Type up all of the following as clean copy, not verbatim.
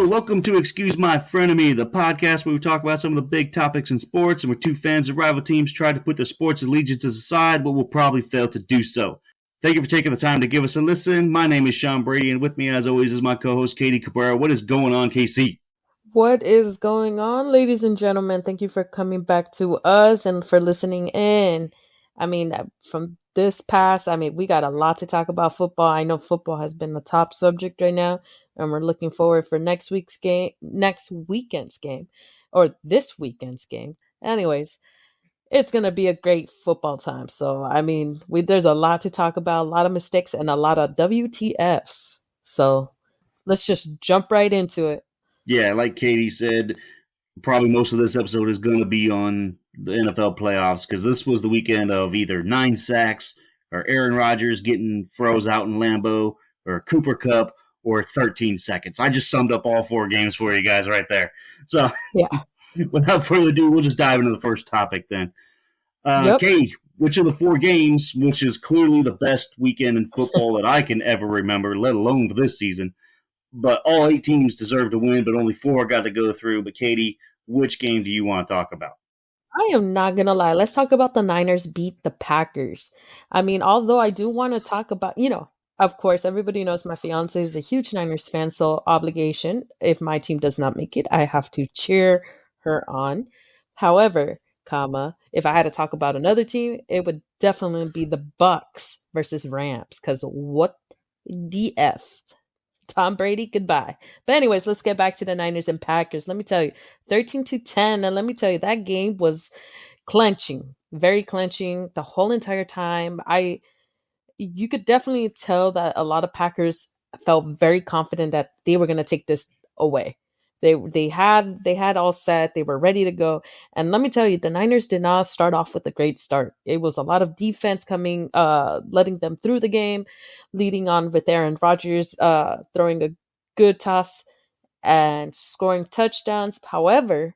welcome to Excuse My Frenemy, the podcast where we talk about some of the big topics in sports and where two fans of rival teams try to put their sports allegiances aside, but will probably fail to do so. Thank you for taking the time to give us a listen. My name is Shawn Brady, and with me, as always, is my co-host, Katie Cabrera. What is going on, KC? What is going on, ladies and gentlemen? Thank you for coming back to us and for listening in. From this past, we got a lot to talk about football. I know football has been the top subject right now, and we're looking forward for next weekend's game, or this weekend's game. Anyways, it's going to be a great football time. So, there's a lot to talk about, a lot of mistakes, and a lot of WTFs. So, let's just jump right into it. Yeah, like Katie said, probably most of this episode is going to be on the NFL playoffs because this was the weekend of either 9 sacks or Aaron Rodgers getting froze out in Lambeau or Cooper Kupp or 13 seconds. I just summed up all 4 games for you guys right there. So, yeah. Without further ado, we'll just dive into the first topic then. Yep. Katie, which of the 4 games, which is clearly the best weekend in football that I can ever remember, let alone for this season, but all 8 teams deserve to win, but only 4 got to go through. But Katie, which game do you want to talk about? I am not going to lie. Let's talk about the Niners beat the Packers. Although I do want to talk about, of course, everybody knows my fiance is a huge Niners fan, so obligation. If my team does not make it, I have to cheer her on. However, if I had to talk about another team, it would definitely be the Bucks versus Rams, because what the F? Tom Brady, goodbye. But anyways, let's get back to the Niners and Packers. Let me tell you, 13-10, and let me tell you, that game was clenching, very clenching the whole entire time. You could definitely tell that a lot of Packers felt very confident that they were going to take this away. They had all set. They were ready to go. And let me tell you, the Niners did not start off with a great start. It was a lot of defense coming, letting them through the game, leading on with Aaron Rodgers throwing a good toss and scoring touchdowns. However,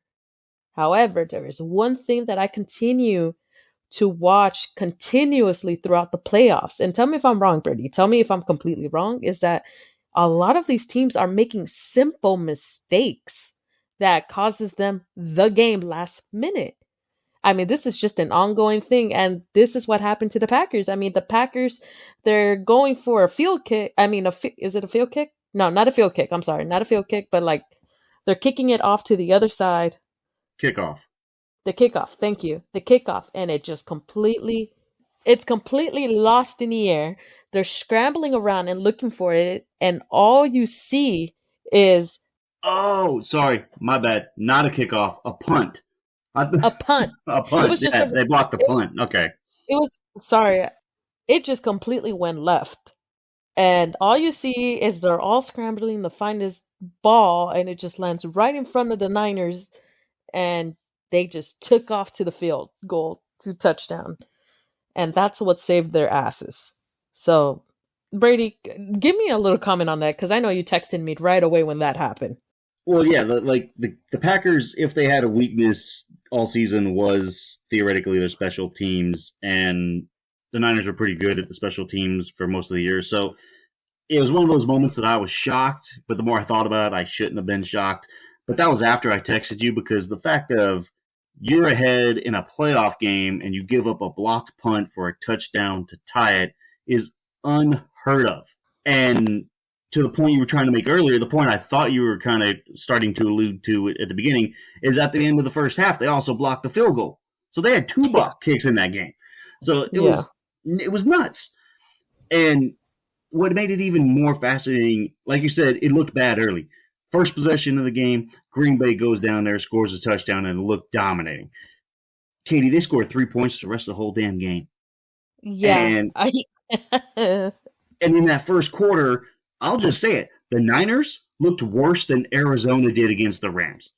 there is one thing that I continue to watch continuously throughout the playoffs. And tell me if I'm wrong, Brady. Tell me if I'm completely wrong, is that a lot of these teams are making simple mistakes that causes them the game last minute. This is just an ongoing thing, and this is what happened to the Packers. The Packers, they're going for a field kick. Is it a field kick? No, not a field kick. I'm sorry, not a field kick, but they're kicking it off to the other side. Kickoff. The kickoff. Thank you. The kickoff, and it's completely lost in the air. They're scrambling around and looking for it, and all you see is... Oh, sorry. My bad. Not a kickoff. A punt. A punt. A punt. It was just they blocked the punt. Okay. It just completely went left. And all you see is they're all scrambling to find this ball, and it just lands right in front of the Niners, and they just took off to the field goal to touchdown. And that's what saved their asses. So, Brady, give me a little comment on that, because I know you texted me right away when that happened. Well, yeah, the Packers, if they had a weakness all season, was theoretically their special teams, and the Niners were pretty good at the special teams for most of the year. So it was one of those moments that I was shocked, but the more I thought about it, I shouldn't have been shocked. But that was after I texted you, because the fact of you're ahead in a playoff game and you give up a blocked punt for a touchdown to tie it is unheard of. And to the point you were trying to make earlier, the point I thought you were kind of starting to allude to at the beginning, is at the end of the first half, they also blocked the field goal. So they had 2 block kicks in that game. So it was nuts. And what made it even more fascinating, like you said, it looked bad early. First possession of the game, Green Bay goes down there, scores a touchdown, and looked dominating. Katie, they scored 3 points the rest of the whole damn game. Yeah. And in that first quarter, I'll just say it, the Niners looked worse than Arizona did against the Rams.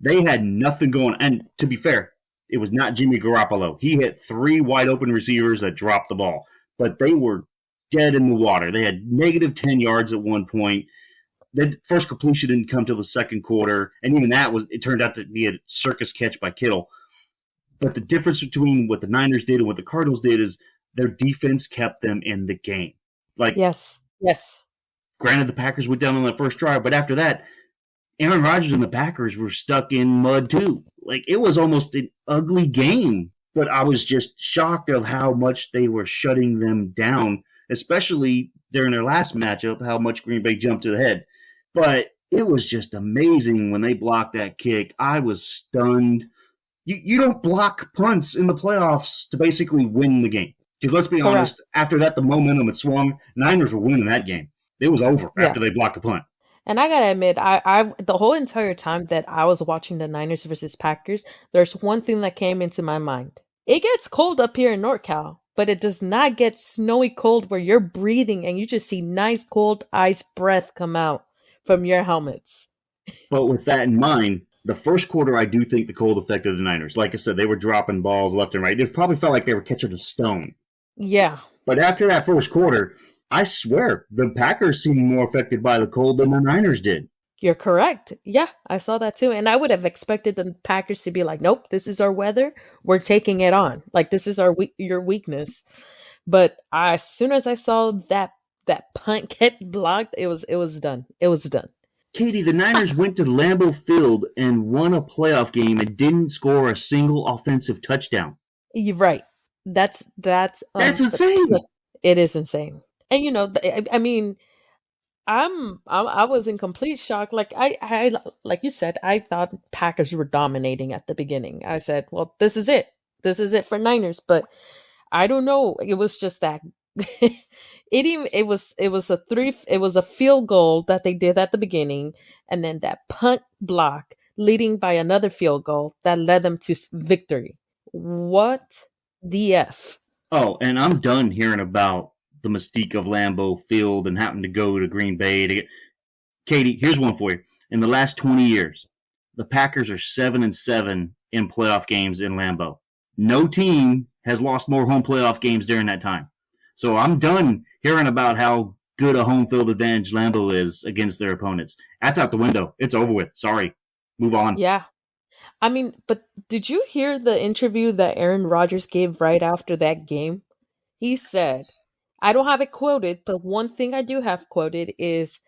They had nothing going. And to be fair, it was not Jimmy Garoppolo. He hit 3 wide open receivers that dropped the ball. But they were dead in the water. They had negative 10 yards at one point. The first completion didn't come till the second quarter, and even that it turned out to be a circus catch by Kittle. But the difference between what the Niners did and what the Cardinals did is their defense kept them in the game. Yes. Granted, the Packers went down on that first drive, but after that, Aaron Rodgers and the Packers were stuck in mud too. Like, it was almost an ugly game, but I was just shocked of how much they were shutting them down, especially during their last matchup, how much Green Bay jumped to the head. But it was just amazing when they blocked that kick. I was stunned. You don't block punts in the playoffs to basically win the game. Because let's be honest, after that, the momentum had swung. Niners were winning that game. It was over after they blocked a punt. And I gotta admit, I the whole entire time that I was watching the Niners versus Packers, there's one thing that came into my mind. It gets cold up here in NorCal, but it does not get snowy cold where you're breathing and you just see nice cold ice breath come out from your helmets. But with that in mind, the first quarter, I do think the cold affected the Niners. Like I said, they were dropping balls left and right. It probably felt like they were catching a stone. Yeah. But after that first quarter, I swear, the Packers seemed more affected by the cold than the Niners did. You're correct. Yeah, I saw that too. And I would have expected the Packers to be like, nope, this is our weather. We're taking it on. Like, this is your weakness. But as soon as I saw that punt get blocked, it was done. It was done. Katie, the Niners went to Lambeau Field and won a playoff game and didn't score a single offensive touchdown. You're right. That's insane. It is insane. And I mean, I was in complete shock. Like I like you said, I thought Packers were dominating at the beginning. I said, well, this is it. This is it for Niners. But I don't know. It was just that it was a field goal that they did at the beginning, and then that punt block leading by another field goal that led them to victory. What the F? Oh, and I'm done hearing about the mystique of Lambeau Field and having to go to Green Bay to get. Katie, here's one for you. In the last 20 years, the Packers are 7-7 in playoff games in Lambeau. No team has lost more home playoff games during that time. So I'm done hearing about how good a home field advantage Lambeau is against their opponents. That's out the window. It's over with. Sorry. Move on. Yeah. I mean, but did you hear the interview that Aaron Rodgers gave right after that game? He said, I don't have it quoted, but one thing I do have quoted is,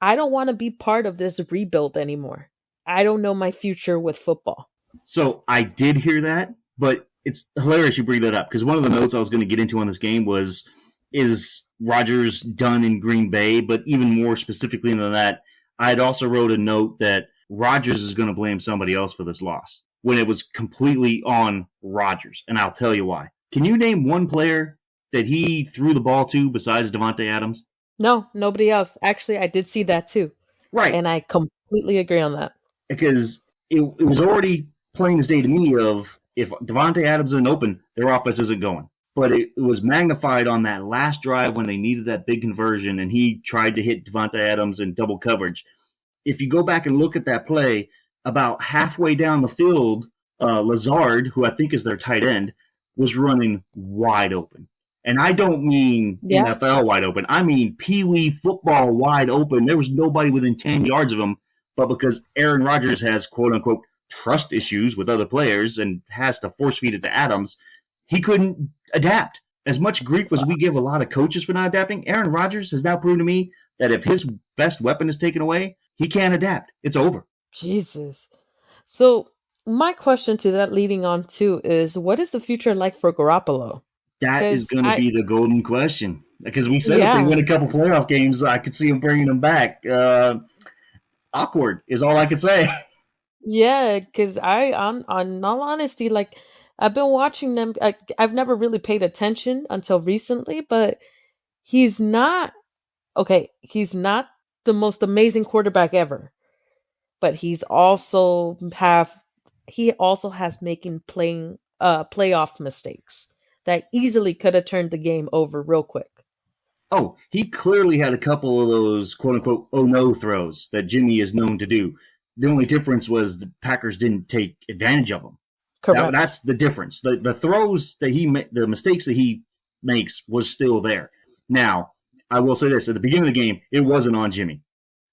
I don't want to be part of this rebuild anymore. I don't know my future with football. So I did hear that, but it's hilarious you bring that up, because one of the notes I was going to get into on this game was, is Rodgers done in Green Bay? But even more specifically than that, I had also wrote a note that Rodgers is going to blame somebody else for this loss when it was completely on Rodgers, and I'll tell you why. Can you name one player that he threw the ball to besides Davante Adams? No, nobody else. Actually, I did see that too. Right. And I completely agree on that. Because it was already plain as day to me of, if Davante Adams isn't open, their offense isn't going. But it was magnified on that last drive when they needed that big conversion, and he tried to hit Davante Adams in double coverage. If you go back and look at that play, about halfway down the field, Lazard, who I think is their tight end, was running wide open. And I don't mean NFL wide open. I mean Pee-wee football wide open. There was nobody within 10 yards of him. But because Aaron Rodgers has, quote-unquote, trust issues with other players and has to force-feed it to Adams, he couldn't adapt. As much grief as we give a lot of coaches for not adapting, Aaron Rodgers has now proven to me that if his best weapon is taken away, he can't adapt. It's over. Jesus. So my question to that leading on to is, what is the future like for Garoppolo? That is going to be the golden question. Because we said if they win a couple playoff games, I could see him bringing them back. Awkward is all I could say. Yeah, because on all honesty, like, I've been watching them. I've never really paid attention until recently, but he's not He's not the most amazing quarterback ever, but he also has making playing playoff mistakes that easily could have turned the game over real quick. Oh, he clearly had a couple of those quote-unquote oh-no throws that Jimmy is known to do. The only difference was the Packers didn't take advantage of them. Correct. That's the difference. The throws that the mistakes that he makes was still there. Now, I will say this. At the beginning of the game, it wasn't on Jimmy.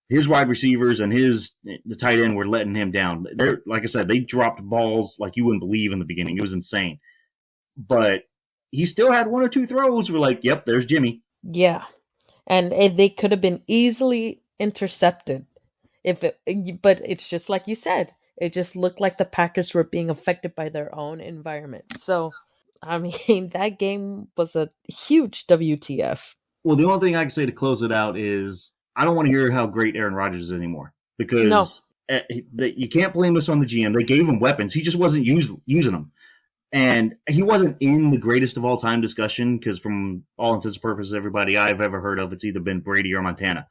His wide receivers and the tight end were letting him down. Like I said, they dropped balls like you wouldn't believe in the beginning. It was insane. But he still had one or two throws where, like, yep, there's Jimmy. Yeah. And they could have been easily intercepted But it's just like you said. It just looked like the Packers were being affected by their own environment. So, I mean, that game was a huge WTF. Well, the only thing I can say to close it out is I don't want to hear how great Aaron Rodgers is anymore No. because you can't blame this on the GM. They gave him weapons. He just wasn't using them. And he wasn't in the greatest of all time discussion because from all intents and purposes, everybody I've ever heard of, it's either been Brady or Montana.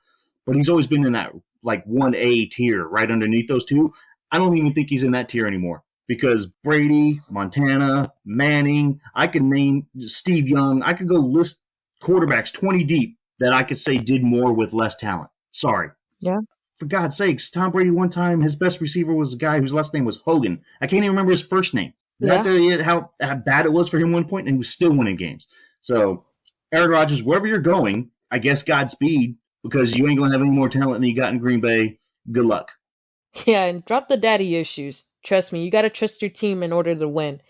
But he's always been in that like 1A tier right underneath those two. I don't even think he's in that tier anymore because Brady, Montana, Manning, I could name Steve Young. I could go list quarterbacks 20 deep that I could say did more with less talent. Sorry. Yeah. For God's sakes, Tom Brady one time, his best receiver was a guy whose last name was Hogan. I can't even remember his first name. Did I tell you how bad it was for him one point? And he was still winning games. So, Aaron Rodgers, wherever you're going, I guess Godspeed because you ain't going to have any more talent than you got in Green Bay. Good luck. Yeah, and drop the daddy issues. Trust me, you got to trust your team in order to win.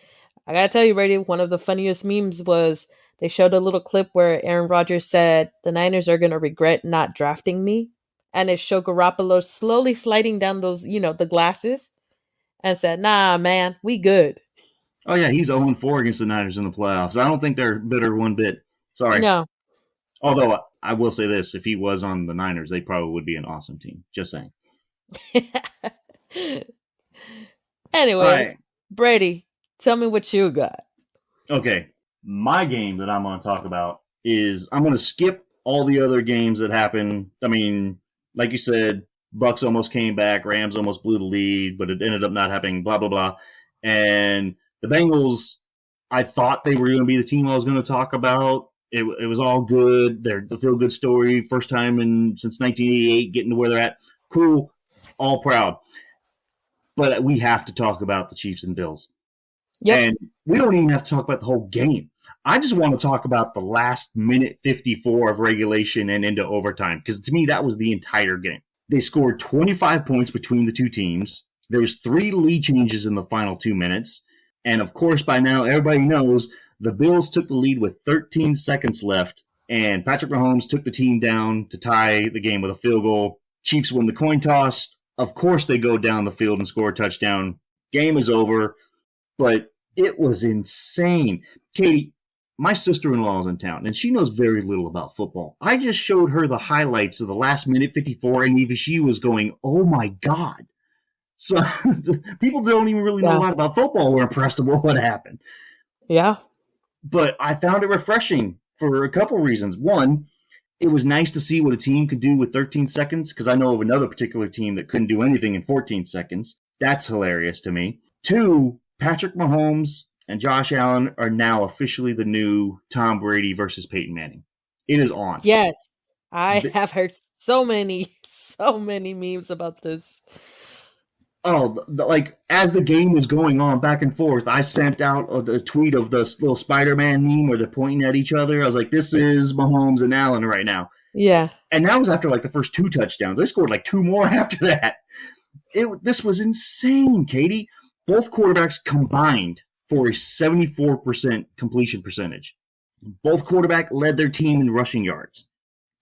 I got to tell you, Brady, one of the funniest memes was they showed a little clip where Aaron Rodgers said, the Niners are going to regret not drafting me. And it showed Garoppolo slowly sliding down those, the glasses and said, nah, man, we good. Oh, yeah, he's 0-4 against the Niners in the playoffs. I don't think they're bitter one bit. Sorry. No. Although, I will say this. If he was on the Niners, they probably would be an awesome team. Just saying. Anyways, right. Brady, tell me what you got. Okay. My game that I'm going to talk about is I'm going to skip all the other games that happened. I mean, like you said, Bucks almost came back. Rams almost blew the lead, but it ended up not happening, blah, blah, blah. And the Bengals, I thought they were going to be the team I was going to talk about. It was all good. They're the feel-good story. First time since 1988 getting to where they're at. Cool. All proud. But we have to talk about the Chiefs and Bills. Yep. And we don't even have to talk about the whole game. I just want to talk about the last minute 54 of regulation and into overtime, because to me, that was the entire game. They scored 25 points between the two teams. There's 3 lead changes in the final 2 minutes. And of course, by now, everybody knows the Bills took the lead with 13 seconds left, and Patrick Mahomes took the team down to tie the game with a field goal. Chiefs win the coin toss. Of course, they go down the field and score a touchdown. Game is over, but it was insane. Katie, my sister-in-law is in town, and she knows very little about football. I just showed her the highlights of the last minute 54, and even she was going, oh, my God. So people don't even really know a lot about football were impressed with what happened. Yeah. But I found it refreshing for a couple reasons. One, it was nice to see what a team could do with 13 seconds, because I know of another particular team that couldn't do anything in 14 seconds. That's hilarious to me. 2, Patrick Mahomes and Josh Allen are now officially the new Tom Brady versus Peyton Manning. It is on. Yes. I have heard so many memes about this. Oh, like as the game was going on back and forth, I sent out a tweet of this little Spider-Man meme where they're pointing at each other. I was like, this is Mahomes and Allen right now. Yeah. And that was after like the first 2 touchdowns. They scored like 2 more after that. This was insane, Katie. Both quarterbacks combined for a 74% completion percentage. Both quarterbacks led their team in rushing yards.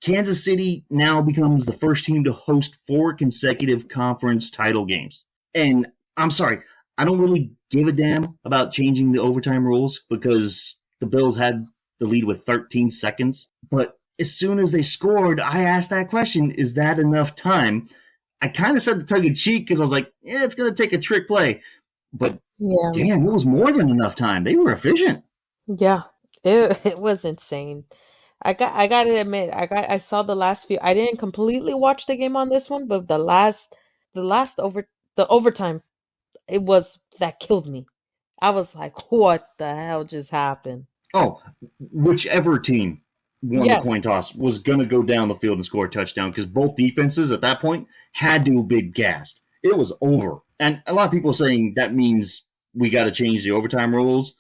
Kansas City now becomes the first team to host 4 consecutive conference title games. And I'm sorry, I don't really give a damn about changing the overtime rules because the Bills had the lead with 13 seconds. But as soon as they scored, I asked that question, is that enough time? I kind of said the tongue-in-cheek because I was like, yeah, it's going to take a trick play. But damn, it was more than enough time. They were efficient. Yeah, it was insane. I got to admit, I saw the last few. I didn't completely watch the game on this one, but the overtime, it was that killed me. I was like, what the hell just happened? Oh, whichever team won the coin toss was going to go down the field and score a touchdown because both defenses at that point had to have been gassed. It was over. And a lot of people are saying that means we got to change the overtime rules.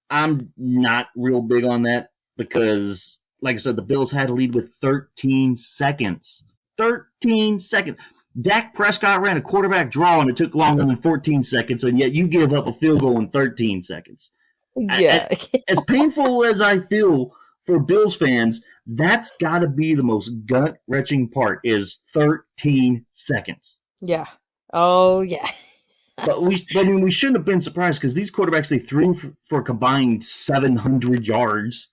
I'm not real big on that because, like I said, the Bills had to lead with 13 seconds. 13 seconds. Dak Prescott ran a quarterback draw and it took longer than 14 seconds, and yet you give up a field goal in 13 seconds. Yeah. As painful as I feel for Bills fans, that's got to be the most gut-wrenching part is 13 seconds. Yeah. Oh, yeah. But we shouldn't have been surprised because these quarterbacks, they threw for a combined 700 yards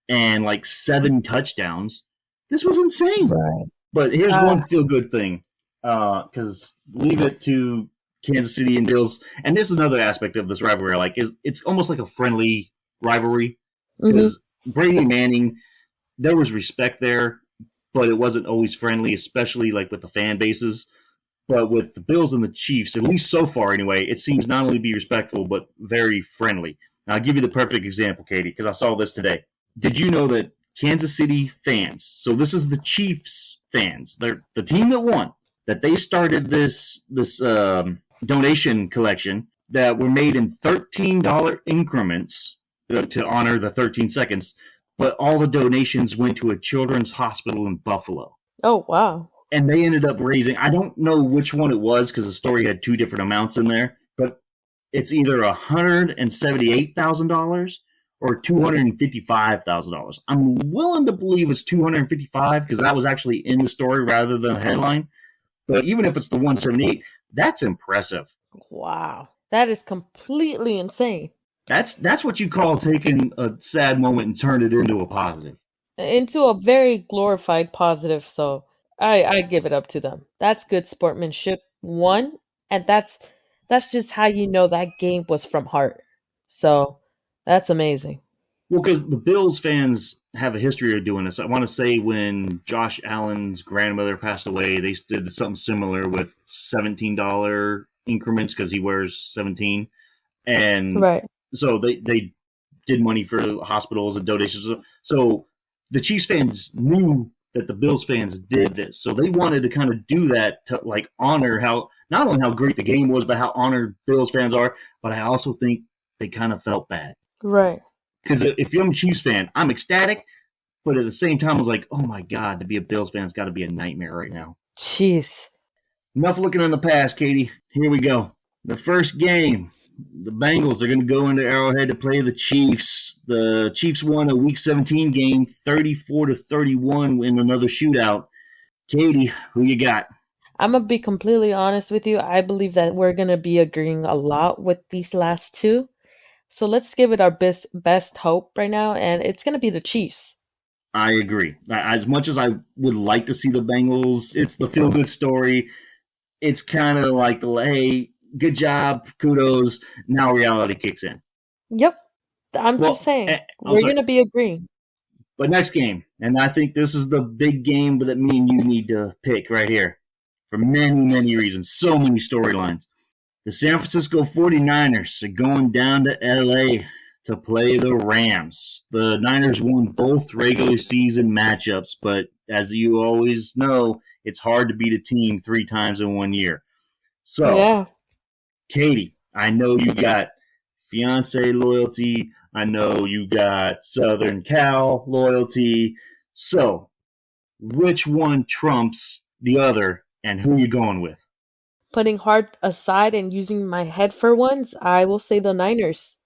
and like 7 touchdowns. This was insane. Right. But here's one feel good thing, because leave it to Kansas City and Bills, and this is another aspect of this rivalry. Like, it's almost like a friendly rivalry because Brady and Manning, there was respect there, but it wasn't always friendly, especially like with the fan bases. But with the Bills and the Chiefs, at least so far anyway, it seems not only to be respectful but very friendly. Now, I'll give you the perfect example, Katie, because I saw this today. Did you know that Kansas City fans, so this is the Chiefs fans, they're the team that won, that they started this donation collection that were made in $13 increments to honor the 13 seconds, but all the donations went to a children's hospital in Buffalo. Oh, wow. And they ended up raising, I don't know which one it was because the story had 2 different amounts in there, but it's either $178,000 or $255,000. I'm willing to believe it's $255 because that was actually in the story rather than the headline. But even if it's the 178, that's impressive. Wow. That is completely insane. That's what you call taking a sad moment and turn it into a positive. Into a very glorified positive, so I give it up to them. That's good sportsmanship, one, and that's just how you know that game was from heart. So that's amazing. Well, because the Bills fans have a history of doing this. I want to say when Josh Allen's grandmother passed away, they did something similar with $17 increments because he wears 17. And Right. so they did money for hospitals and donations. So the Chiefs fans knew that the Bills fans did this. So they wanted to kind of do that to like honor how, not only how great the game was, but how honored Bills fans are. But I also think they kind of felt bad. Right. Because if you're a Chiefs fan, I'm ecstatic. But at the same time, I was like, oh my God, to be a Bills fan has got to be a nightmare right now. Jeez. Enough looking in the past, Katie. Here we go. The first game. The Bengals are going to go into Arrowhead to play the Chiefs. The Chiefs won a Week 17 game, 34-31 in another shootout. Katie, who you got? I'm going to be completely honest with you. I believe that we're going to be agreeing a lot with these last two. So let's give it our best hope right now, and it's going to be the Chiefs. I agree. As much as I would like to see the Bengals, it's the feel-good story. It's kind of like the, hey, good job, kudos. Now reality kicks in. Yep. I'm just saying. We're going to be agreeing. But next game, and I think this is the big game that me and you need to pick right here for many, many reasons. So many storylines. The San Francisco 49ers are going down to L.A. to play the Rams. The Niners won both regular season matchups, but as you always know, it's hard to beat a team 3 times in 1 year. So, yeah. Katie, I know you got fiance loyalty. I know you got Southern Cal loyalty. So, which one trumps the other, and who are you going with? Putting heart aside and using my head for once, I will say the Niners.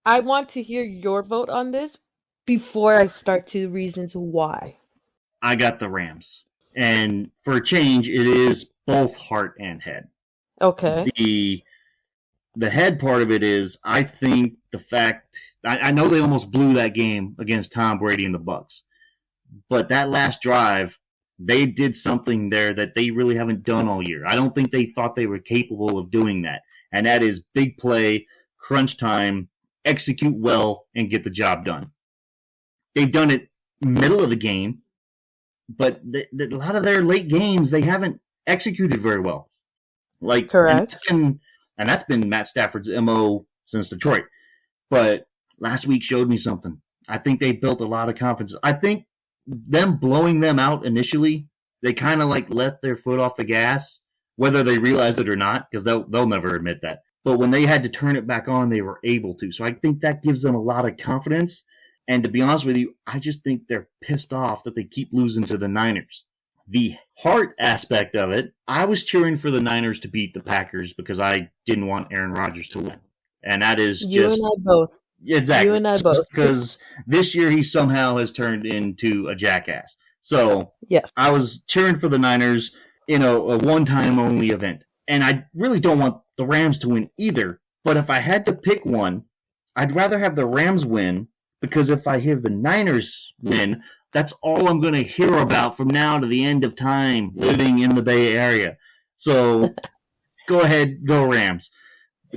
I want to hear your vote on this before I start to reasons why. I got the Rams. And for a change, it is both heart and head. Okay. The head part of it is, I think the fact, I know they almost blew that game against Tom Brady and the Bucs, but that last drive, they did something there that they really haven't done all year. I don't think they thought they were capable of doing that, and that is big play, crunch time, execute well, and get the job done. They've done it middle of the game, but a lot of their late games, they haven't executed very well. Like, correct. And that's been Matt Stafford's MO since Detroit. But last week showed me something. I think they built a lot of confidence. I think them blowing them out initially, they kind of like let their foot off the gas, whether they realized it or not, because they'll never admit that. But when they had to turn it back on, they were able to. So I think that gives them a lot of confidence. And to be honest with you, I just think they're pissed off that they keep losing to the Niners. The heart aspect of it, I was cheering for the Niners to beat the Packers because I didn't want Aaron Rodgers to win. And that is you just... You and I both. Exactly. You and I both. Because this year he somehow has turned into a jackass. So yes. I was cheering for the Niners. a one-time only event. And I really don't want the Rams to win either. But if I had to pick one, I'd rather have the Rams win, because if I hear the Niners win, that's all I'm going to hear about from now to the end of time living in the Bay Area. So go ahead, go Rams.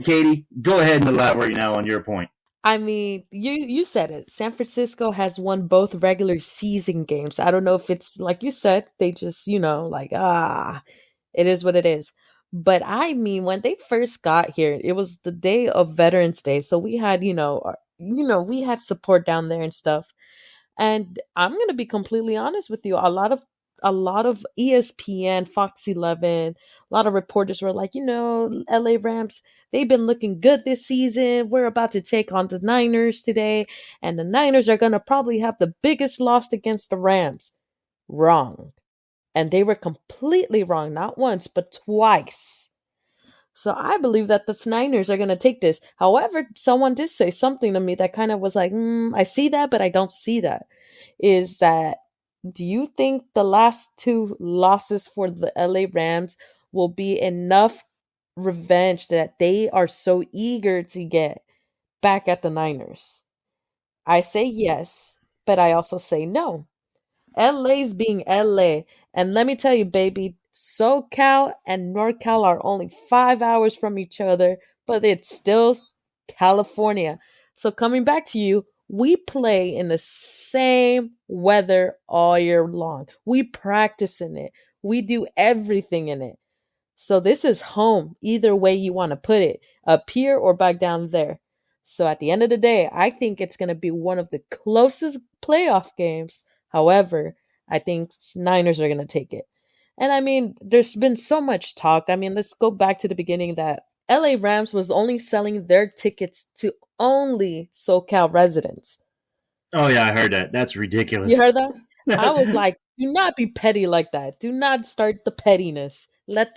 Katie, go ahead and elaborate now on your point. I mean, you said it. San Francisco has won both regular season games. I don't know if it's like you said, they just, it is what it is. But I mean, when they first got here, it was the day of Veterans Day. So we had, we had support down there and stuff. And I'm gonna be completely honest with you. A lot of ESPN, Fox 11, a lot of reporters were like, LA Rams, they've been looking good this season. We're about to take on the Niners today, and the Niners are gonna probably have the biggest loss against the Rams. Wrong. And they were completely wrong, not once, but twice. So I believe that the Niners are going to take this. However, someone did say something to me that kind of was like, I see that, but I don't see that. Is that, do you think the last two losses for the LA Rams will be enough revenge that they are so eager to get back at the Niners? I say yes, but I also say no. LA's being LA. And let me tell you, baby, SoCal and NorCal are only 5 hours from each other, but it's still California. So coming back to you, we play in the same weather all year long. We practice in it. We do everything in it. So this is home, either way you want to put it, up here or back down there. So at the end of the day, I think it's going to be one of the closest playoff games. However, I think Niners are going to take it. And I mean, there's been so much talk. I mean, let's go back to the beginning that LA Rams was only selling their tickets to only SoCal residents. Oh yeah, I heard that. That's ridiculous. You heard that? I was like, do not be petty like that. Do not start the pettiness. Let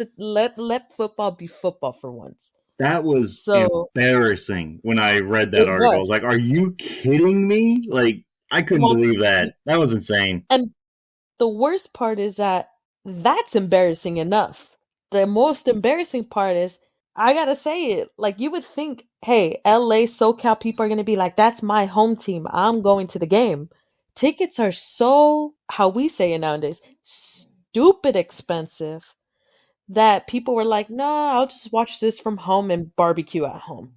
football be football for once. That was So embarrassing when I read that it article. I was. was like, are you kidding me? Like, I couldn't Well, believe that. That was insane. and the worst part is that that's embarrassing enough. The most embarrassing part is, I gotta say it, like you would think, hey, LA, SoCal people are gonna be like, that's my home team. I'm going to the game. Tickets are so, how we say it nowadays, stupid expensive that people were like, no, I'll just watch this from home and barbecue at home.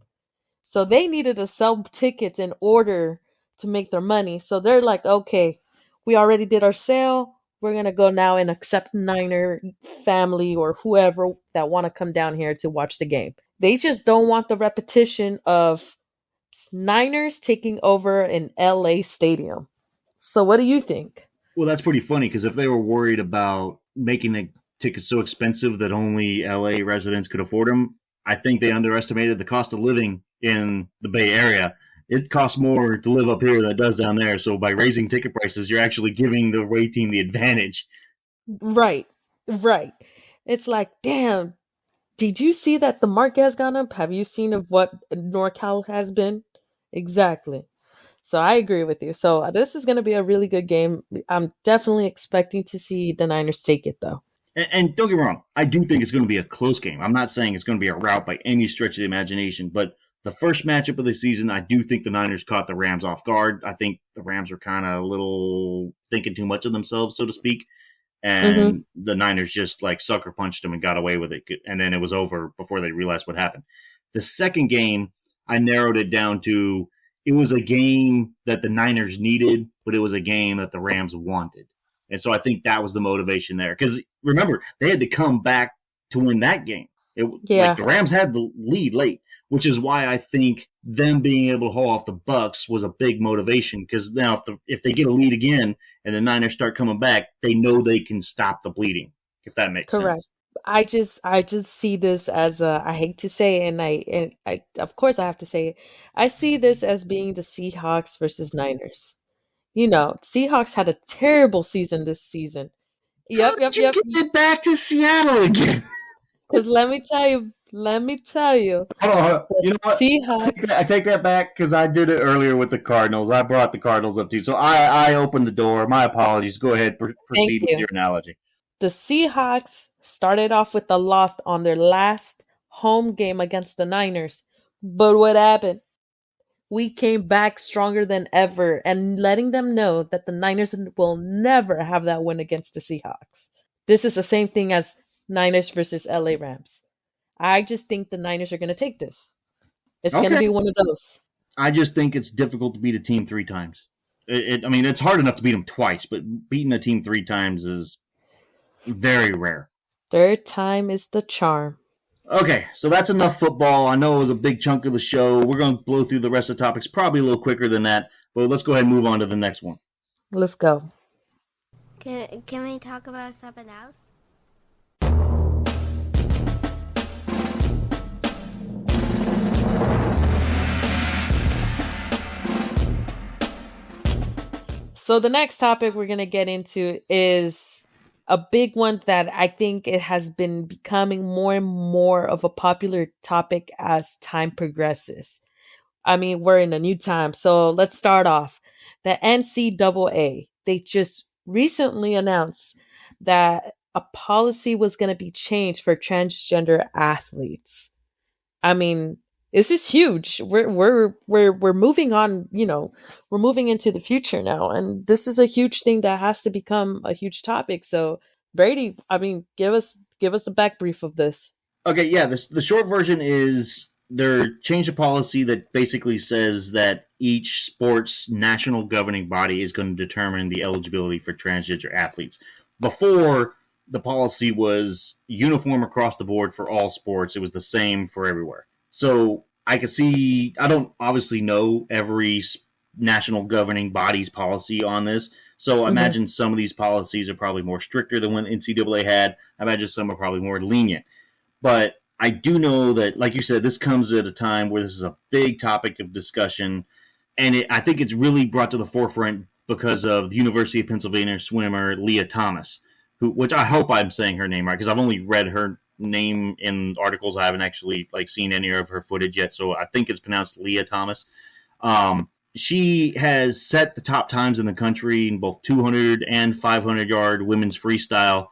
So they needed to sell tickets in order to make their money. So they're like, okay, we already did our sale. We're going to go now and accept Niner family or whoever that want to come down here to watch the game. They just don't want the repetition of Niners taking over an LA stadium. So what do you think? Well, that's pretty funny, because if they were worried about making the tickets so expensive that only LA residents could afford them, I think they underestimated the cost of living in the Bay Area. It costs more to live up here than it does down there. So by raising ticket prices, you're actually giving the away team the advantage. Right, right. It's like, damn, did you see that the market has gone up? Have you seen of what NorCal has been? Exactly. So I agree with you. So this is going to be a really good game. I'm definitely expecting to see the Niners take it, though. And don't get me wrong, I do think it's going to be a close game. I'm not saying it's going to be a rout by any stretch of the imagination, but the first matchup of the season, I do think the Niners caught the Rams off guard. I think the Rams were kind of a little thinking too much of themselves, so to speak. And the Niners just like sucker punched them and got away with it. And then it was over before they realized what happened. The second game, I narrowed it down to, it was a game that the Niners needed, but it was a game that the Rams wanted. And so I think that was the motivation there. Because remember, they had to come back to win that game. Like the Rams had the lead late, which is why I think them being able to haul off the Bucks was a big motivation. Because now if they get a lead again and the Niners start coming back, they know they can stop the bleeding, if that makes sense. I just see this as a, I hate to say it, and I of course I have to say it. I see this as being the Seahawks versus Niners. Seahawks had a terrible season this season. How Yep, did yep, you yep. get it back to Seattle again? Because let me tell you, Oh, the you know what? Seahawks. I take that back, because I did it earlier with the Cardinals. I brought the Cardinals up too. So I opened the door. My apologies. Go ahead. Thank Proceed with you. your analogy. The Seahawks started off with a loss on their last home game against the Niners. But what happened? We came back stronger than ever and letting them know that the Niners will never have that win against the Seahawks. This is the same thing as Niners versus LA Rams. I just think the Niners are going to take this. It's going to Okay. be one of those. I just think it's difficult to beat a team 3 times. I mean, it's hard enough to beat them twice, but beating a team 3 times is very rare. Third time is the charm. Okay, so that's enough football. I know it was a big chunk of the show. We're going to blow through the rest of the topics probably a little quicker than that, but let's go ahead and move on to the next one. Let's go. Can we talk about something else? So the next topic we're going to get into is a big one that I think it has been becoming more and more of a popular topic as time progresses. I mean, we're in a new time. So let's start off. The NCAA, they just recently announced that a policy was going to be changed for transgender athletes. I mean, this is huge. We're moving on, we're moving into the future now, and this is a huge thing that has to become a huge topic. So, Brady, I mean, give us the back brief of this. Okay, yeah, the short version is they're changed a policy that basically says that each sports national governing body is going to determine the eligibility for transgender athletes. Before, the policy was uniform across the board for all sports. It was the same for everywhere. So I could see, I don't obviously know every national governing body's policy on this. So I imagine some of these policies are probably more stricter than what NCAA had. I imagine some are probably more lenient. But I do know that, like you said, this comes at a time where this is a big topic of discussion. And I think it's really brought to the forefront because of the University of Pennsylvania swimmer Leah Thomas, which I hope I'm saying her name right, because I've only read her name in articles. I haven't actually seen any of her footage yet, so I think it's pronounced Leah Thomas. She has set the top times in the country in both 200 and 500 yard women's freestyle,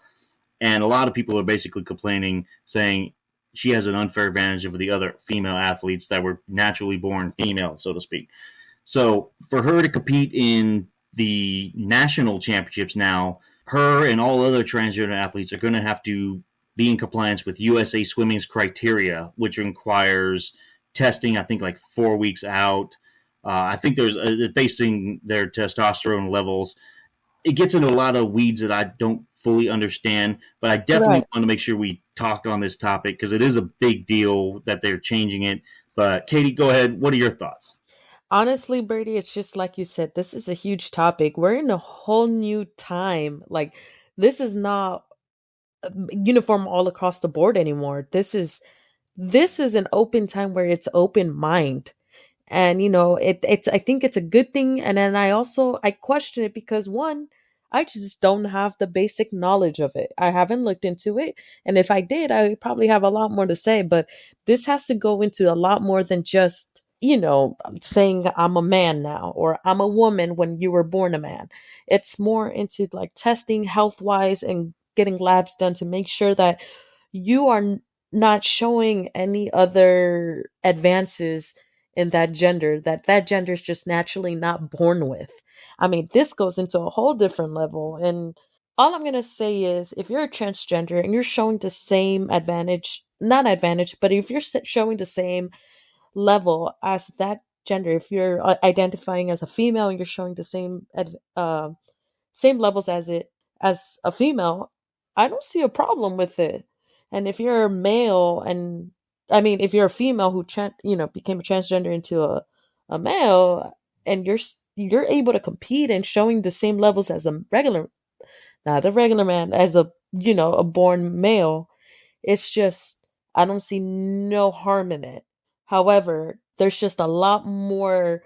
and a lot of people are basically complaining, saying she has an unfair advantage over the other female athletes that were naturally born female, so to speak. So for her to compete in the national championships now, her and all other transgender athletes are going to have to be in compliance with USA Swimming's criteria, which requires testing, I think, 4 weeks out. I think there's basing their testosterone levels. It gets into a lot of weeds that I don't fully understand, but I definitely want to make sure we talk on this topic because it is a big deal that they're changing it. But Katie, go ahead. What are your thoughts? Honestly, Bertie, it's just like you said, this is a huge topic. We're in a whole new time. This is not uniform all across the board anymore. This is an open time where it's open mind. And it's I think it's a good thing. And then I question it because, one, I just don't have the basic knowledge of it. I haven't looked into it, and if I did, I would probably have a lot more to say. But this has to go into a lot more than just saying I'm a man now or I'm a woman when you were born a man. It's more into testing health wise and getting labs done to make sure that you are not showing any other advances in that gender that gender is just naturally not born with. I mean, this goes into a whole different level. And all I'm going to say is if you're a transgender and you're showing the same advantage, not advantage, but if you're showing the same level as that gender, if you're identifying as a female and you're showing the same levels as a female, I don't see a problem with it. And if you're a male, and I mean, if you're a female who became a transgender into a male, and you're able to compete and showing the same levels as a regular, not a regular man, as a born male, it's just I don't see no harm in it. However, there's just a lot more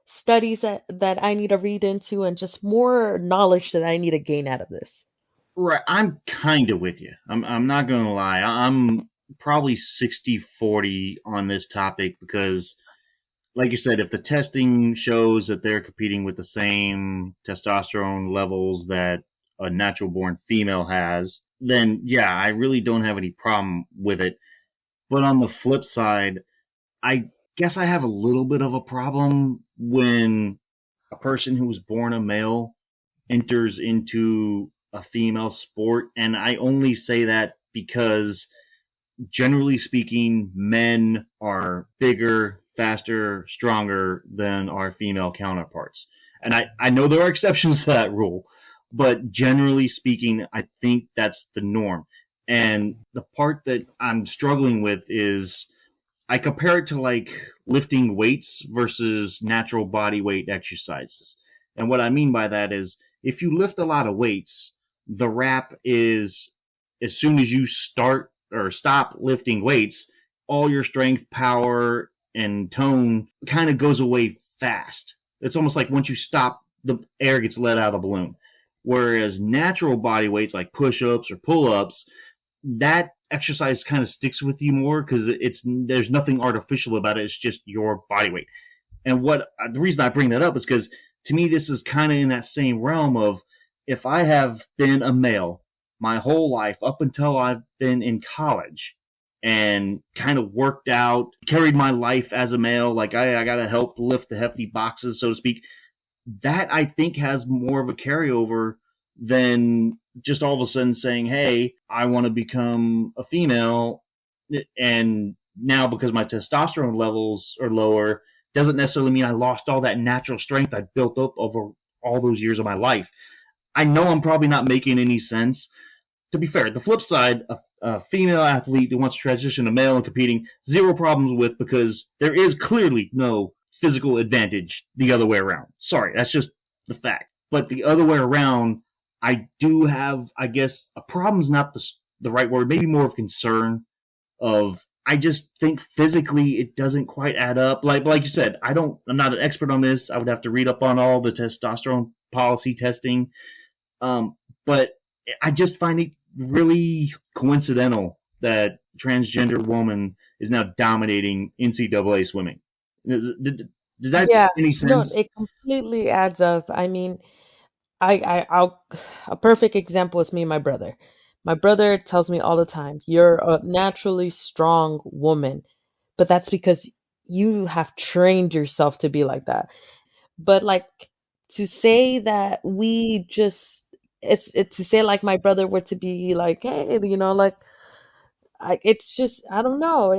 studies that I need to read into and just more knowledge that I need to gain out of this. Right. I'm kind of with you. I'm not going to lie. I'm probably 60-40 on this topic because, like you said, if the testing shows that they're competing with the same testosterone levels that a natural born female has, then yeah, I really don't have any problem with it. But on the flip side, I guess I have a little bit of a problem when a person who was born a male enters into a female sport. And I only say that because, generally speaking, men are bigger, faster, stronger than our female counterparts. And I know there are exceptions to that rule, but generally speaking, I think that's the norm. And the part that I'm struggling with is I compare it to like lifting weights versus natural body weight exercises. And what I mean by that is if you lift a lot of weights, the rap is as soon as you start or stop lifting weights, all your strength, power, and tone kind of goes away fast. It's almost like once you stop, the air gets let out of the balloon. Whereas natural body weights like push-ups or pull-ups, that exercise kind of sticks with you more because there's nothing artificial about it. It's just your body weight. And the reason I bring that up is because to me, this is kind of in that same realm of if I have been a male my whole life up until I've been in college and kind of worked out, carried my life as a male, like I got to help lift the hefty boxes, so to speak. That I think has more of a carryover than just all of a sudden saying, hey, I want to become a female. And now because my testosterone levels are lower, doesn't necessarily mean I lost all that natural strength I built up over all those years of my life. I know I'm probably not making any sense. To be fair, the flip side, a female athlete who wants to transition to male and competing, zero problems with because there is clearly no physical advantage the other way around. Sorry, that's just the fact. But the other way around, I do have, I guess, a problem's not the right word, maybe more of concern of I just think physically it doesn't quite add up. Like you said, I'm not an expert on this. I would have to read up on all the testosterone policy testing. But I just find it really coincidental that transgender woman is now dominating NCAA swimming. Did that Yeah, make any no, sense? it completely adds up. I mean, I'll a perfect example is me and my brother. My brother tells me all the time, "You're a naturally strong woman," but that's because you have trained yourself to be like that. But like to say that we just it's to say like my brother were to be like, hey, like it's just I don't know.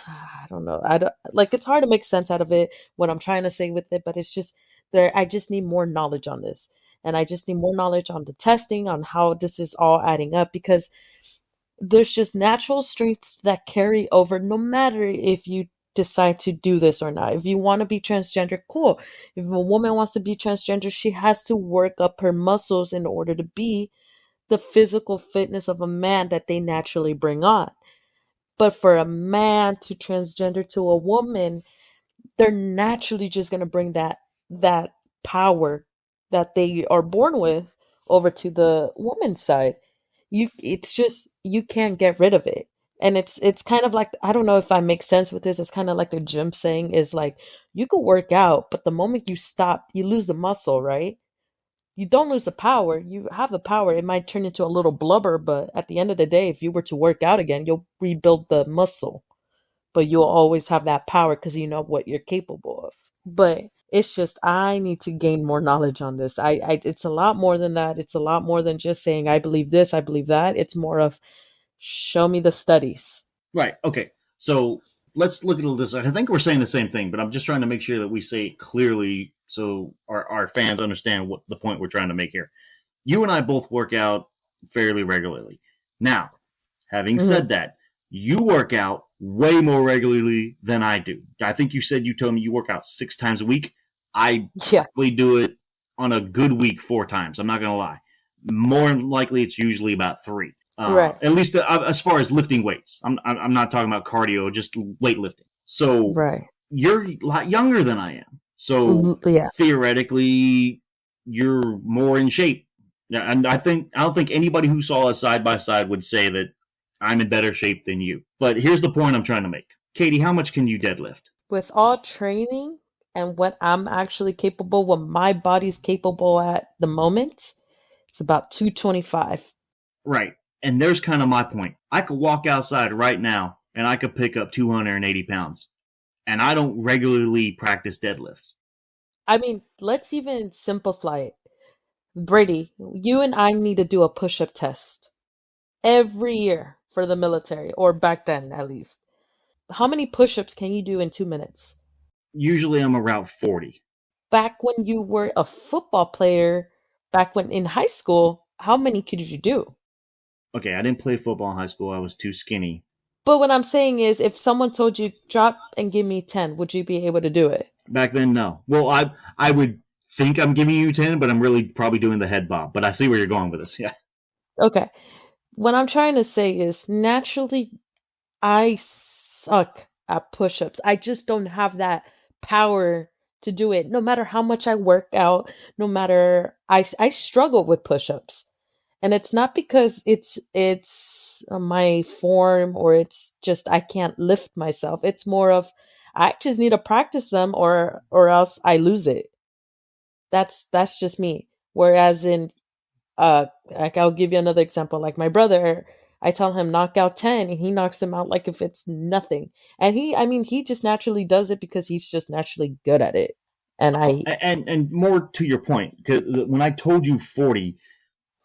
I don't know. I don't like it's hard to make sense out of it what I'm trying to say with it, but it's just there I just need more knowledge on this. And I just need more knowledge on the testing, on how this is all adding up because there's just natural strengths that carry over no matter if you decide to do this or not. If you want to be transgender, cool. If a woman wants to be transgender, she has to work up her muscles in order to be the physical fitness of a man that they naturally bring on. But for a man to transgender to a woman, they're naturally just going to bring that power that they are born with over to the woman's side. It's just you can't get rid of it. And it's kind of like I don't know if I make sense with this. It's kind of like the gym saying is like you could work out, but the moment you stop, you lose the muscle, right? You don't lose the power. You have the power. It might turn into a little blubber, but at the end of the day, if you were to work out again, you'll rebuild the muscle, but you'll always have that power because you know what you're capable of. But it's just I need to gain more knowledge on this. It's a lot more than that. It's a lot more than just saying I believe this, I believe that. It's more of show me the studies. Right. Okay. So let's look at this. I think we're saying the same thing, but I'm just trying to make sure that we say it clearly so our fans understand what the point we're trying to make here. You and I both work out fairly regularly. Now, having said that, you work out way more regularly than I do. I think you told me you work out 6 times a week. I Yeah. probably do it on a good week 4 times. I'm not going to lie. More likely, it's usually about 3. Right. At least as far as lifting weights. I'm not talking about cardio, just weightlifting. So Right. you're a lot younger than I am. So Yeah. theoretically, you're more in shape. And I don't think anybody who saw us side by side would say that I'm in better shape than you. But here's the point I'm trying to make. Katie, how much can you deadlift? With all training and what I'm actually capable, what my body's capable at the moment, It's about 225. Right. And there's kind of my point. I could walk outside right now and I could pick up 280 pounds. And I don't regularly practice deadlifts. I mean, let's even simplify it. Brady, you and I need to do a push-up test every year for the military, or back then at least. How many push-ups can you do in 2 minutes? Usually I'm around 40. Back when you were a football player, back when in high school, how many could you do? Okay, I didn't play football in high school. I was too skinny. But what I'm saying is, if someone told you, drop and give me 10, would you be able to do it? Back then, no. Well, I would think I'm giving you 10, but I'm really probably doing the head bob. But I see where you're going with this. Yeah. Okay. What I'm trying to say is, naturally, I suck at push-ups. I just don't have that power to do it. No matter how much I work out, no matter I struggle with push-ups. And it's not because it's my form, or it's just I can't lift myself. It's more of I just need to practice them, or else I lose it. That's just me. Whereas in like I'll give you another example. Like my brother, I tell him knock out 10 and he knocks him out like if it's nothing. And he just naturally does it because he's just naturally good at it. And and more to your point, because when I told you 40,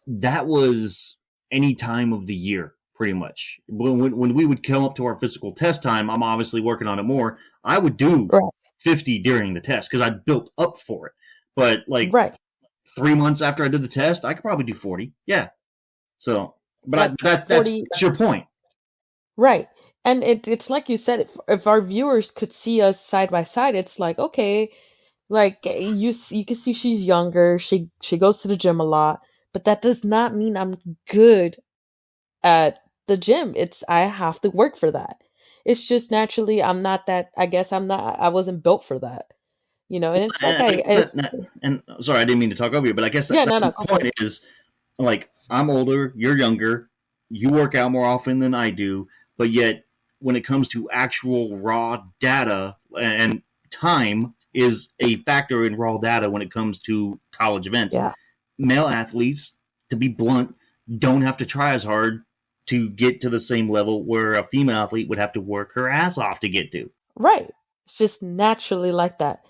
that was any time of the year, pretty much. When we would come up to our physical test time, I'm obviously working on it more. I would do right. 50 during the test because I built up for it. But like right. 3 months after I did the test, I could probably do 40. Yeah. So, but that's your point. Right. And it's like you said, if our viewers could see us side by side, it's like, okay, like you can see she's younger. She goes to the gym a lot, but that does not mean I'm good at the gym. I have to work for that. It's just naturally I'm not that. I wasn't built for that. And it's and sorry, I didn't mean to talk over you, but I guess that's the point is, like, I'm older, you're younger, you work out more often than I do, but yet when it comes to actual raw data, and time is a factor in raw data when it comes to college events. Yeah. Male athletes, to be blunt, don't have to try as hard to get to the same level where a female athlete would have to work her ass off to get to. Right. It's just naturally like that.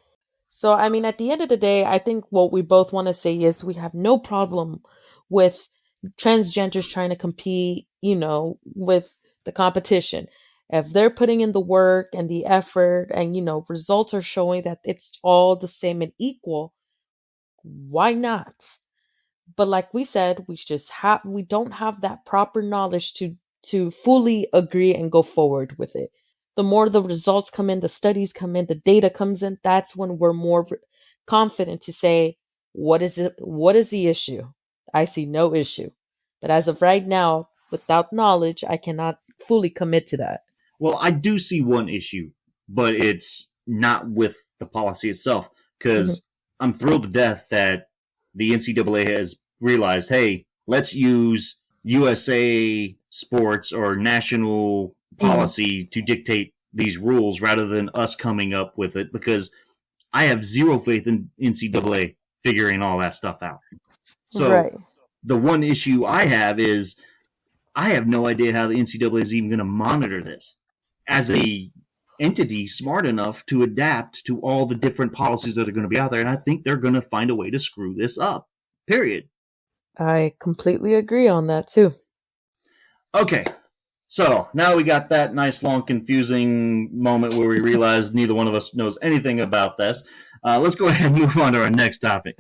So, I mean, at the end of the day, I think what we both want to say is we have no problem with transgenders trying to compete, with the competition. If they're putting in the work and the effort and, results are showing that it's all the same and equal, why not? But like we said, we don't have that proper knowledge to fully agree and go forward with it. The more the results come in, the studies come in, the data comes in, that's when we're more confident to say, what is it? What is the issue? I see no issue. But as of right now, without knowledge, I cannot fully commit to that. Well, I do see one issue, but it's not with the policy itself, because I'm thrilled to death that the NCAA has realized, hey, let's use USA sports or national policy to dictate these rules rather than us coming up with it, because I have zero faith in NCAA figuring all that stuff out. So the one issue I have is I have no idea how the NCAA is even going to monitor this as a entity smart enough to adapt to all the different policies that are going to be out there. And I think they're going to find a way to screw this up, period. I completely agree on that too. Okay. So now we got that nice, long, confusing moment where we realize neither one of us knows anything about this. Let's go ahead and move on to our next topic.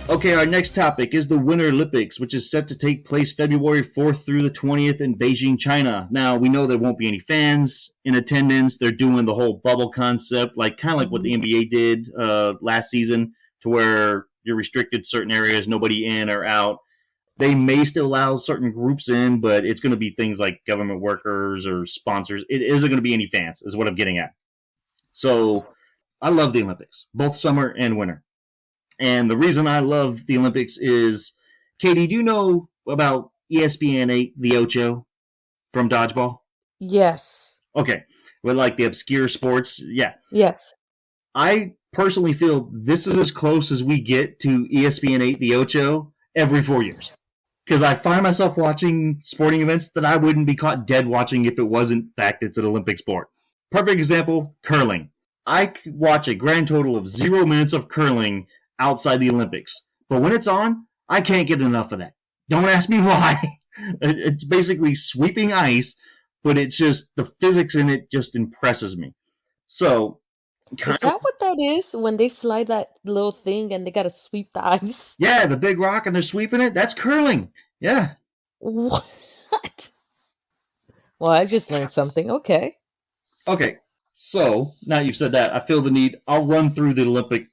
Okay, our next topic is the Winter Olympics, which is set to take place February 4th through the 20th in Beijing, China. Now, we know there won't be any fans in attendance. They're doing the whole bubble concept, kind of like what the NBA did last season, to where you're restricted certain areas, nobody in or out. They may still allow certain groups in, but it's going to be things like government workers or sponsors. It isn't going to be any fans, is what I'm getting at. So, I love the Olympics, both summer and winter. And the reason I love the Olympics is, Katie, do you know about ESPN 8, the Ocho from dodgeball? Yes. Okay. With like the obscure sports. Yeah. Yes. I personally feel this is as close as we get to ESPN 8, the Ocho, every 4 years. Because I find myself watching sporting events that I wouldn't be caught dead watching if it wasn't fact it's an Olympic sport. Perfect example, curling. I could watch a grand total of 0 minutes of curling outside the Olympics. But when it's on, I can't get enough of that. Don't ask me why. It's basically sweeping ice, but it's just the physics in it just impresses me. So, kind Is of, that what that is when they slide that little thing and they gotta sweep the ice? yeah, the big rock and they're sweeping it, that's curling. Yeah. What? Well, I just learned something. Okay. Okay. So, now you've said that, I feel the need. I'll run through the Olympic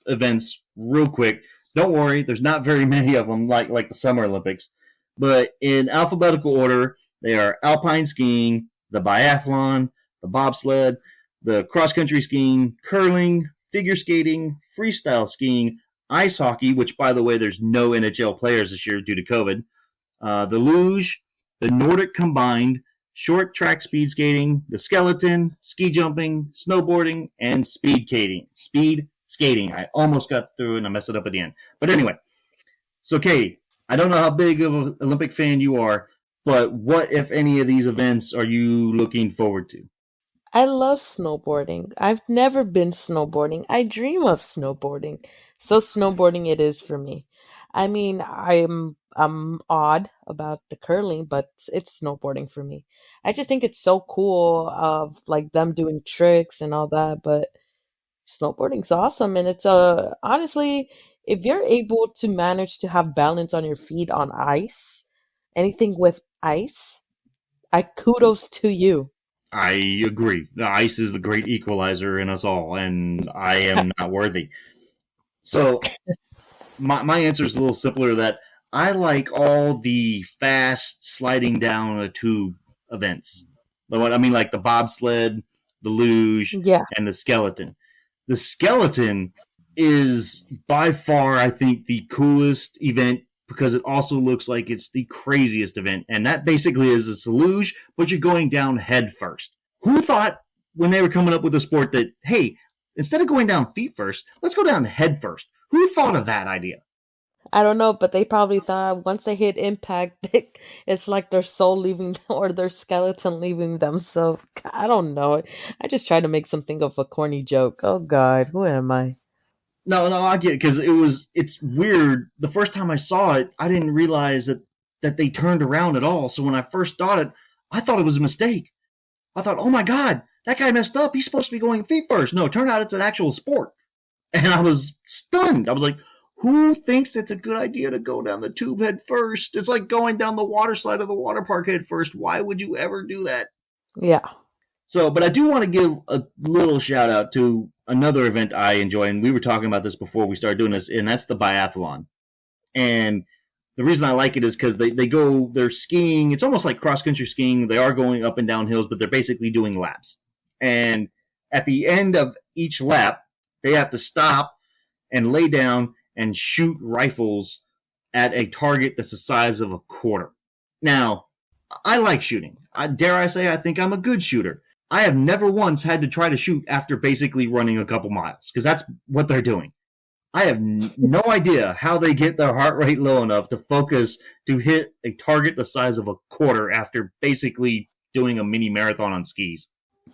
events real quick. Don't worry, there's not very many of them like the Summer Olympics. But in alphabetical order, they are alpine skiing, the biathlon, the bobsled, the cross country skiing, curling, figure skating, freestyle skiing, ice hockey, which, by the way, there's no NHL players this year due to COVID, the luge, the Nordic combined, short track speed skating, the skeleton, ski jumping, snowboarding, and speed skating. Speed skating. I almost got through and I messed it up at the end. But anyway, so Katie, I don't know how big of an Olympic fan you are, but what, if any, of these events are you looking forward to? I love snowboarding. I've never been snowboarding. I dream of snowboarding. So snowboarding it is for me. I mean, I'm odd about the curling, but it's snowboarding for me. I just think it's so cool of like them doing tricks and all that, but snowboarding's awesome and it's honestly, if you're able to manage to have balance on your feet on ice, anything with ice, I kudos to you. I agree. The ice is the great equalizer in us all, and I am not worthy. So my answer is a little simpler. That I like all the fast sliding down a tube events. What I mean, like the bobsled, the luge, Yeah. and the skeleton. The skeleton is by far, I think, the coolest event because it also looks like it's the craziest event. And that basically is a luge, but you're going down head first. Who thought when they were coming up with the sport that, hey, instead of going down feet first, let's go down head first? Who thought of that idea? I don't know, but they probably thought once they hit impact, it's like their soul leaving or their skeleton leaving them. So I don't know. I just tried to make something of a corny joke. Oh God, who am I? No, I get it because it's weird. The first time I saw it, I didn't realize that they turned around at all. So when I first I thought it was a mistake. I thought, oh my God, that guy messed up. He's supposed to be going feet first. No, it turned out it's an actual sport. And I was stunned. I was like, who thinks it's a good idea to go down the tube head first? It's like going down the water slide of the water park head first. Why would you ever do that? Yeah. So, but I do want to give a little shout out to another event I enjoy. And we were talking about this before we started doing this, and that's the biathlon. And the reason I like it is because they're skiing. It's almost like cross country skiing. They are going up and down hills, but they're basically doing laps. And at the end of each lap, they have to stop and lay down and shoot rifles at a target that's the size of a quarter. Now, I like shooting. Dare I say, I think I'm a good shooter. I have never once had to try to shoot after basically running a couple miles because that's what they're doing. I have no idea how they get their heart rate low enough to focus to hit a target the size of a quarter after basically doing a mini marathon on skis.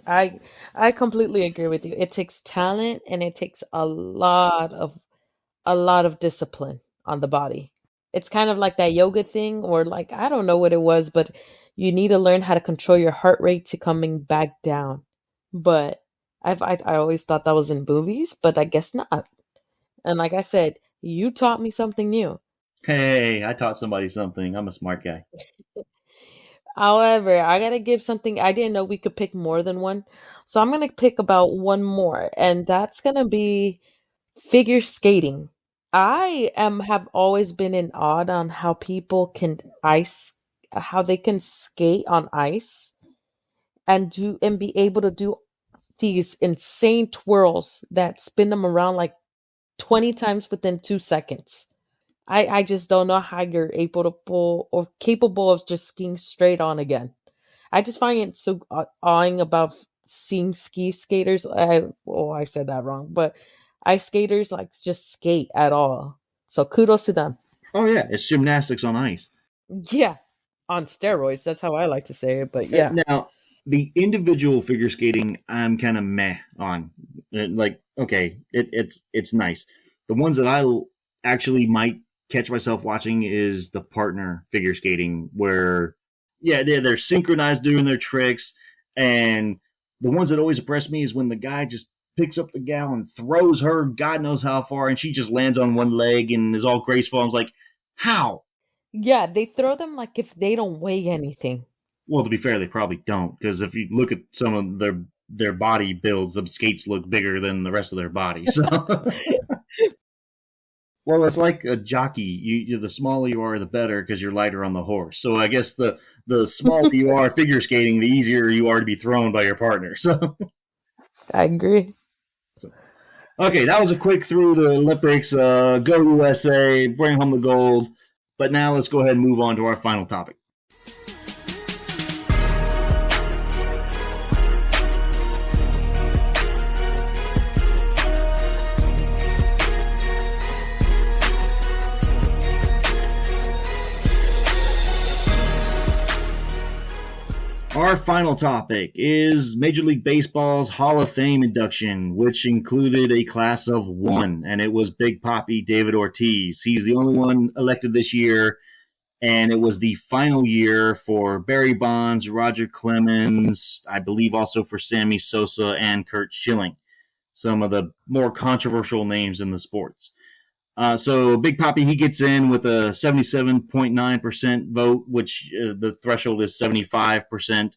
I I completely agree with you. It takes talent and it takes a lot of discipline on the body. It's kind of like that yoga thing or like I don't know what it was, but you need to learn how to control your heart rate to coming back down. But I always thought that was in movies, but I guess not. And like I said, you taught me something new. Hey, I taught somebody something. I'm a smart guy. However, I gotta give something. I didn't know we could pick more than one. So I'm gonna pick about one more, and that's gonna be figure skating. I have always been in awe on how people can how they can skate on ice and be able to do these insane twirls that spin them around like 20 times within 2 seconds. I just don't know how you're able to pull or capable of just skiing straight on again. I just find it so awing about seeing ski skaters. I said that wrong, but ice skaters like just skate at all. So kudos to them. Oh yeah, it's gymnastics on ice. Yeah, on steroids. That's how I like to say it. But yeah, Now, the individual figure skating, I'm kind of meh on. Like, okay, it's nice. The ones that actually might catch myself watching is the partner figure skating, where yeah, they're synchronized doing their tricks, and the ones that always impress me is when the guy just picks up the gal and throws her God knows how far, and she just lands on one leg and is all graceful. I was like, how? yeah, they throw them like if they don't weigh anything. Well, to be fair, they probably don't, because if you look at some of their body builds, the skates look bigger than the rest of their body. So, well, it's like a jockey. The smaller you are, the better, because you're lighter on the horse. So, I guess the smaller you are figure skating, the easier you are to be thrown by your partner. So, I agree. okay, that was a quick through the Olympics. Go USA, bring home the gold. But now let's go ahead and move on to our final topic. Our final topic is Major League Baseball's Hall of Fame induction, which included a class of one, and it was Big Papi David Ortiz. He's the only one elected this year, and it was the final year for Barry Bonds, Roger Clemens, I believe also for Sammy Sosa and Curt Schilling, some of the more controversial names in the sports. So Big Papi, he gets in with a 77.9% vote, which the threshold is 75%.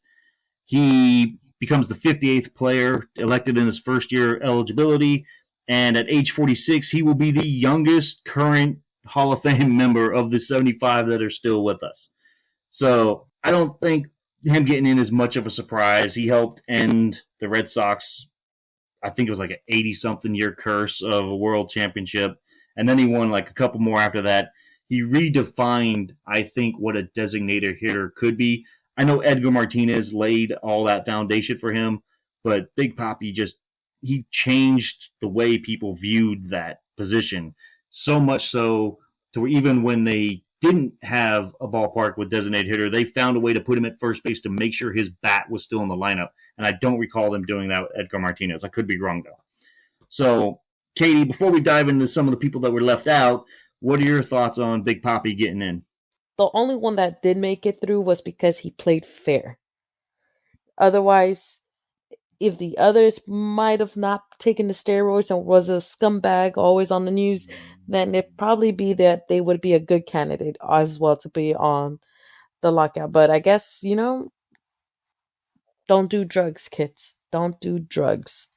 He becomes the 58th player elected in his first year eligibility. And at age 46, he will be the youngest current Hall of Fame member of the 75 that are still with us. So I don't think him getting in is much of a surprise. He helped end the Red Sox, I think it was like an 80-something year curse of a world championship. And then he won like a couple more after that. He redefined, I think, what a designated hitter could be. I know Edgar Martinez laid all that foundation for him, but Big Papi he changed the way people viewed that position. So much so to where even when they didn't have a ballpark with designated hitter, they found a way to put him at first base to make sure his bat was still in the lineup. And I don't recall them doing that with Edgar Martinez. I could be wrong, though. So, Katie, before we dive into some of the people that were left out, what are your thoughts on Big Papi getting in? The only one that did make it through was because he played fair. Otherwise, if the others might have not taken the steroids and was a scumbag always on the news, then it'd probably be that they would be a good candidate as well to be on the lockout. But I guess, don't do drugs, kids. Don't do drugs.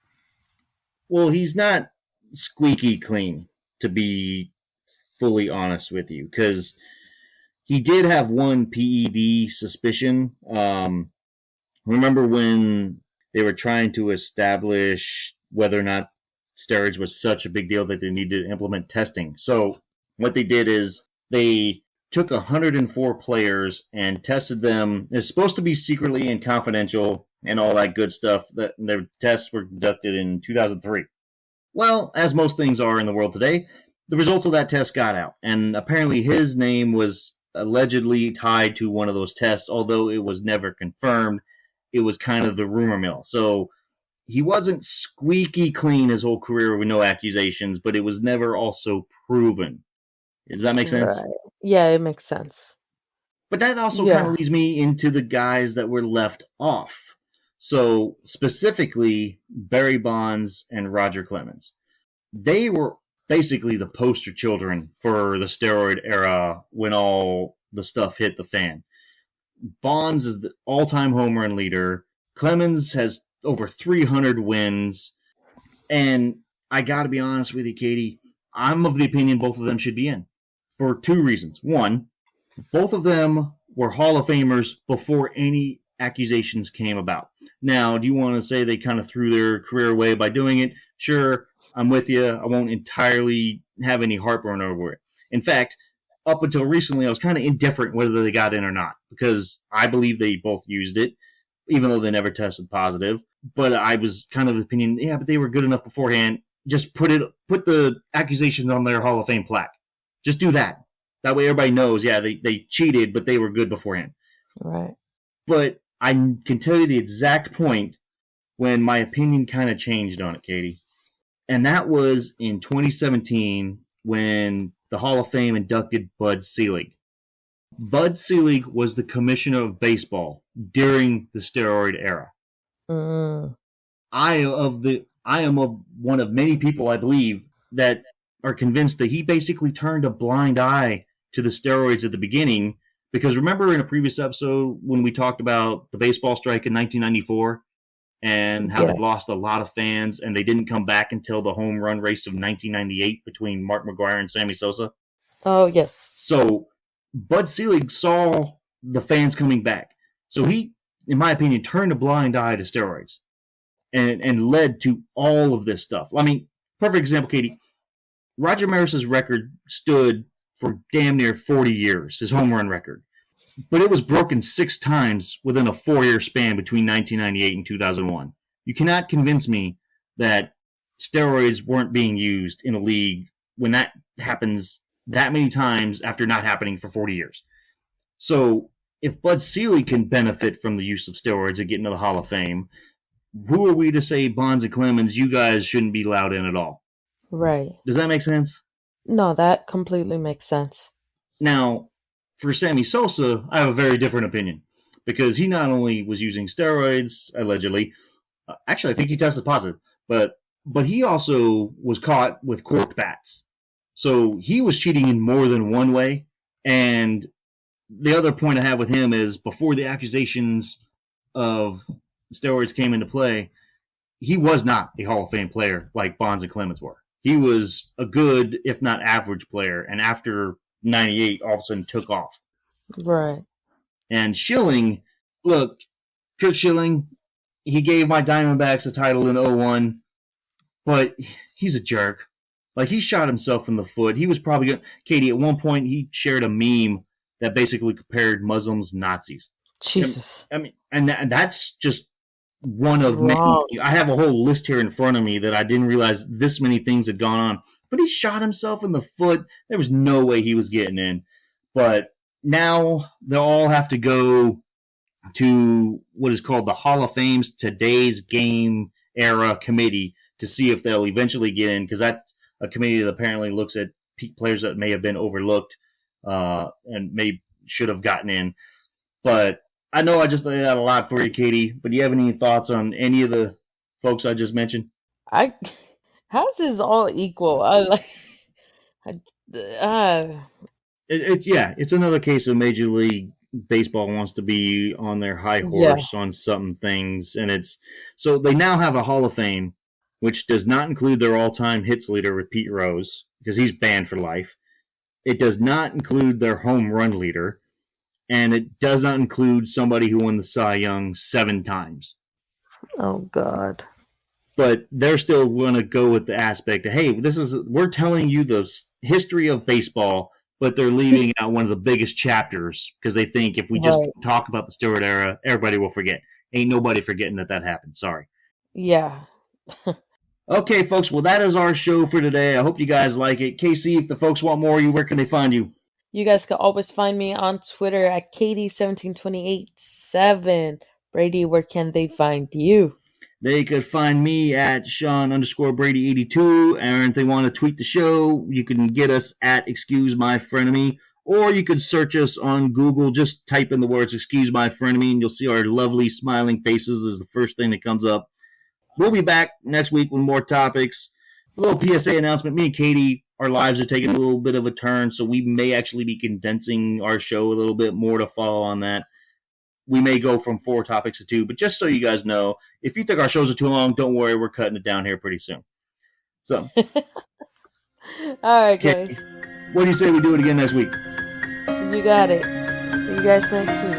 Well, he's not squeaky clean, to be fully honest with you, because he did have one PED suspicion. Remember when they were trying to establish whether or not steroids was such a big deal that they needed to implement testing? So what they did is they took 104 players and tested them. It's supposed to be secretly and confidential and all that good stuff. That their tests were conducted in 2003. Well, as most things are in the world today, the results of that test got out, and apparently his name was allegedly tied to one of those tests, although it was never confirmed. It was kind of the rumor mill. So he wasn't squeaky clean his whole career with no accusations, but it was never also proven. Does that make sense? Right. Yeah, it makes sense. But that also kind of leads me into the guys that were left off. So specifically, Barry Bonds and Roger Clemens. They were basically the poster children for the steroid era when all the stuff hit the fan. Bonds is the all-time home run leader. Clemens has over 300 wins. And I got to be honest with you, Katie, I'm of the opinion both of them should be in for two reasons. One, both of them were Hall of Famers before any accusations came about. Now, do you want to say they kind of threw their career away by doing it? Sure, I'm with you. I won't entirely have any heartburn over it. In fact, up until recently, I was kind of indifferent whether they got in or not because I believe they both used it, even though they never tested positive. But I was kind of the opinion, yeah, but they were good enough beforehand. Just put the accusations on their Hall of Fame plaque. Just do that. That way everybody knows, yeah, they cheated, but they were good beforehand. Right. But I can tell you the exact point when my opinion kind of changed on it, Katie. And that was in 2017 when the Hall of Fame inducted Bud Selig. Bud Selig was the commissioner of baseball during the steroid era. Mm. I am one of many people, I believe, that are convinced that he basically turned a blind eye to the steroids at the beginning. Because remember in a previous episode when we talked about the baseball strike in 1994 and how they lost a lot of fans and they didn't come back until the home run race of 1998 between Mark McGwire and Sammy Sosa? Oh, yes. So Bud Selig saw the fans coming back. So he, in my opinion, turned a blind eye to steroids and led to all of this stuff. I mean, perfect example, Katie. Roger Maris's record stood for damn near 40 years, his home run record. But it was broken 6 times within a 4-year span between 1998 and 2001. You cannot convince me that steroids weren't being used in a league when that happens that many times after not happening for 40 years. So if Bud Selig can benefit from the use of steroids and get into the Hall of Fame, who are we to say, Bonds and Clemens, you guys shouldn't be allowed in at all? Right. Does that make sense? No, that completely makes sense. Now, for Sammy Sosa, I have a very different opinion because he not only was using steroids, allegedly, actually I think he tested positive, but he also was caught with corked bats. So he was cheating in more than one way. And the other point I have with him is before the accusations of steroids came into play, he was not a Hall of Fame player like Bonds and Clemens were. He was a good, if not average player. And after 98, all of a sudden took off. Right. And Schilling, look, Kurt Schilling, he gave my Diamondbacks a title in 01, but he's a jerk. Like, he shot himself in the foot. He was probably going to... Katie, at one point, he shared a meme that basically compared Muslims to Nazis. Jesus. I mean, and that's just one of many. I have a whole list here in front of me that I didn't realize this many things had gone on. But he shot himself in the foot. There was no way he was getting in. But now they'll all have to go to what is called the Hall of Fame's Today's Game Era Committee to see if they'll eventually get in, because that's a committee that apparently looks at players that may have been overlooked and may should have gotten in. But I know I just laid out a lot for you, Katie, but do you have any thoughts on any of the folks I just mentioned? How's this all equal? It's another case of Major League Baseball wants to be on their high horse on some things, and it's so they now have a Hall of Fame, which does not include their all-time hits leader with Pete Rose because he's banned for life. It does not include their home run leader, and it does not include somebody who won the Cy Young 7 times. Oh God. But they're still going to go with the aspect of, hey, we're telling you the history of baseball, but they're leaving out one of the biggest chapters because they think if we just talk about the steroid era, everybody will forget. Ain't nobody forgetting that happened. Sorry. Yeah. Okay, folks. Well, that is our show for today. I hope you guys like it. KC, if the folks want more of you, where can they find you? You guys can always find me on Twitter at Katie17287. Brady, where can they find you? They could find me at Shawn_Brady82. And if they want to tweet the show, you can get us at Excuse My Frenemy. Or you could search us on Google. Just type in the words Excuse My Frenemy, and you'll see our lovely smiling faces is the first thing that comes up. We'll be back next week with more topics. A little PSA announcement. Me and Katie, our lives are taking a little bit of a turn, so we may actually be condensing our show a little bit more to follow on that. We may go from 4 topics to 2, but just so you guys know, if you think our shows are too long, don't worry, we're cutting it down here pretty soon. So, all right, guys. What do you say we do it again next week? You got it. See you guys next week.